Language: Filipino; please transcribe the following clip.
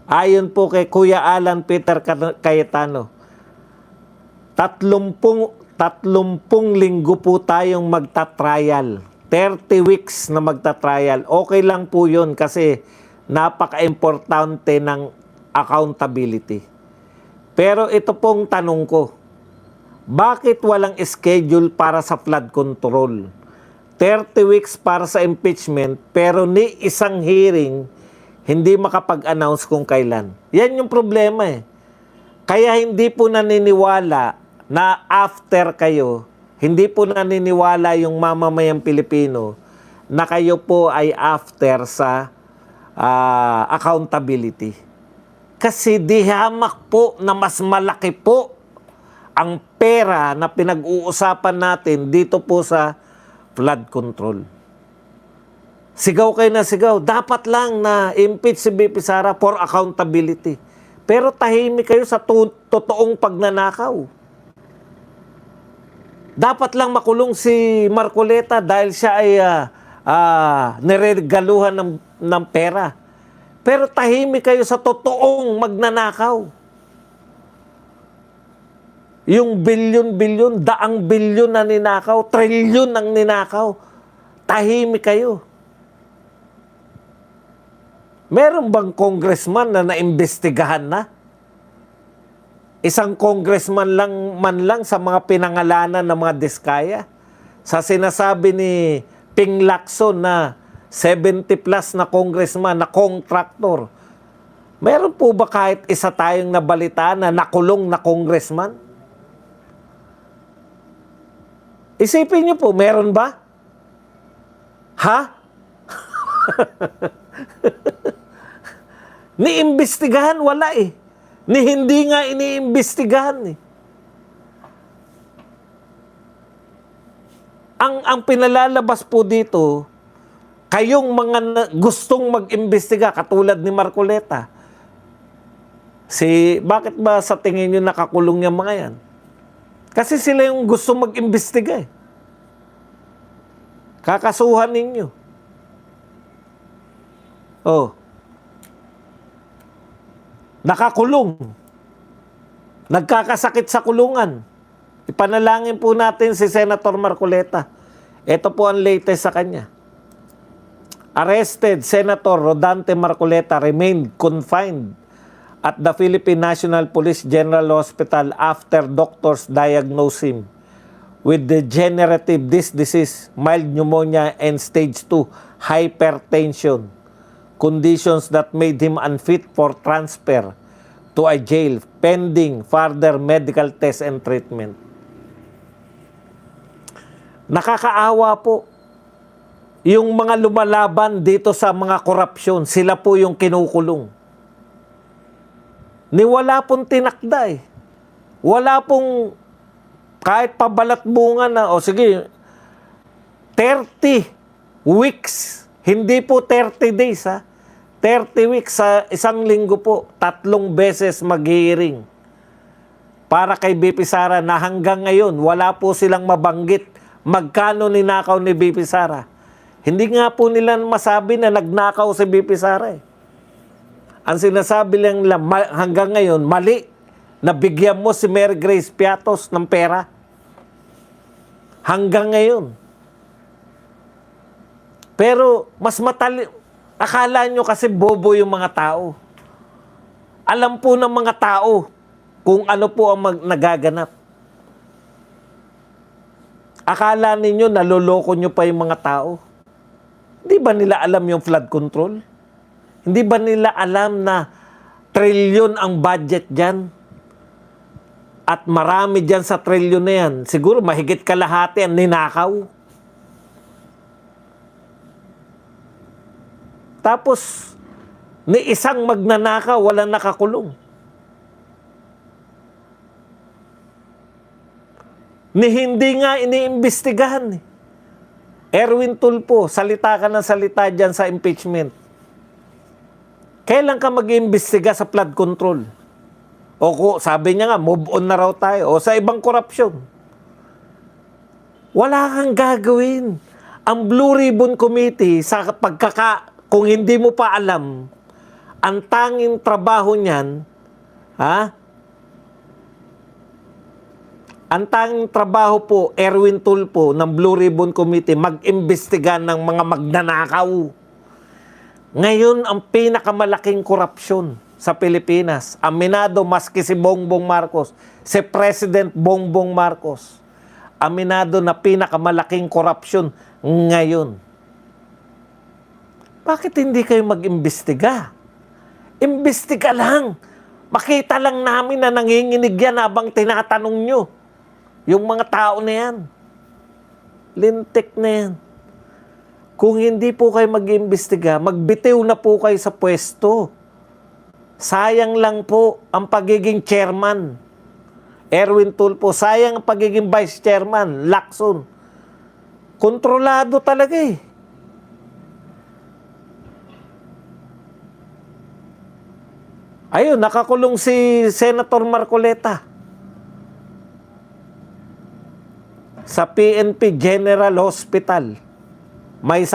Ayon po kay Kuya Alan Peter Cayetano, 30 linggo po tayong magta-trial. 30 weeks na magta-trial. Okay lang po yun kasi napaka-importante ng accountability. Pero ito pong tanong ko, bakit walang schedule para sa flood control? 30 weeks para sa impeachment pero ni isang hearing hindi makapag-announce kung kailan. Yan yung problema eh. Kaya hindi po naniniwala na after kayo, hindi po naniniwala yung mamamayang Pilipino na kayo po ay after sa accountability. Kasi di hamak po na mas malaki po ang pera na pinag-uusapan natin dito po sa flood control. Sigaw kayo na sigaw. Dapat lang na impeach si BP Sara for accountability. Pero tahimik kayo sa totoong pagnanakaw. Dapat lang makulong si Marcoleta dahil siya ay niregaluhan ng pera. Pero tahimik kayo sa totoong magnanakaw. Yung bilyon-bilyon, daang bilyon na ninakaw, trilyon ang ninakaw. Tahimik kayo. Meron bang congressman na naimbestigahan na? Isang congressman lang sa mga pinangalanan ng mga diskaya? Sa sinasabi ni Ping Lacson na 70 plus na congressman na contractor, meron po ba kahit isa tayong nabalitaan na nakulong na congressman? Isipin niyo po, meron ba? Ha? Niimbestigahan, wala eh. Ni hindi nga iniimbestigahan eh. Ang pinalalabas po dito, kayong mga gustong mag-imbestiga, katulad ni Marcoleta. Bakit ba sa tingin nyo nakakulong yung mga yan? Kasi sila yung gusto mag-imbestiga eh. Kakasuhan ninyo. Oh. Nakakulong. Nagkakasakit sa kulungan. Ipanalangin po natin si Senator Marcoleta. Ito po ang latest sa kanya. Arrested Senator Rodante Marcoleta remained confined at the Philippine National Police General Hospital after doctors diagnosed him with degenerative disc disease, mild pneumonia, and stage 2 hypertension. Conditions that made him unfit for transfer to a jail pending further medical test and treatment. Nakakaawa po. Yung mga lumalaban dito sa mga korupsyon, sila po yung kinukulong. Wala pong tinakda eh. Wala pong kahit pabalat bunga na, o sige, 30 weeks. Hindi po 30 days ha. 30 weeks sa isang linggo po, 3 beses mag-hearing. Para kay BP Sara na hanggang ngayon, wala po silang mabanggit magkano ninakaw ni BP Sara. Hindi nga po nila masabi na nagnakaw si BP Sara eh. Ang sinasabi lang nila hanggang ngayon, mali, nabigyan mo si Mary Grace Piatos ng pera. Hanggang ngayon. Pero mas akala nyo kasi bobo yung mga tao. Alam po ng mga tao kung ano po ang nagaganap. Akala ninyo naloloko nyo pa yung mga tao. Hindi ba nila alam yung flood control? Hindi ba nila alam na trilyon ang budget dyan? At marami dyan sa trilyon na yan. Siguro mahigit kalahati ang ninakaw. Tapos, ni isang magnanakaw, walang nakakulong. Ni hindi nga iniimbestigahan. Erwin Tulfo, salita ka ng salita dyan sa impeachment. Kailan ka mag-iimbestiga sa flood control? O sabi niya nga, move on na raw tayo. O sa ibang korupsyon. Wala kang gagawin. Ang Blue Ribbon Committee, kung hindi mo pa alam, Ang tanging trabaho niyan, ang tanging trabaho po, Erwin Tulfo ng Blue Ribbon Committee, mag-imbestiga ng mga magnanakaw. Ngayon, ang pinakamalaking korupsyon sa Pilipinas, aminado maski si Bongbong Marcos, si President Bongbong Marcos, aminado na pinakamalaking korupsyon ngayon. Bakit hindi kayo mag-imbestiga? Imbestiga lang. Makita lang namin na nanginginig yan habang tinatanong nyo. Yung mga tao na yan. Lintik na yan. Kung hindi po kayo mag-imbestiga, magbitiw na po kayo sa pwesto. Sayang lang po ang pagiging chairman. Erwin Tulfo, sayang ang pagiging vice chairman. Lacson. Kontrolado talaga eh. Ayun, nakakulong si Senator Marcoleta sa PNP General Hospital. May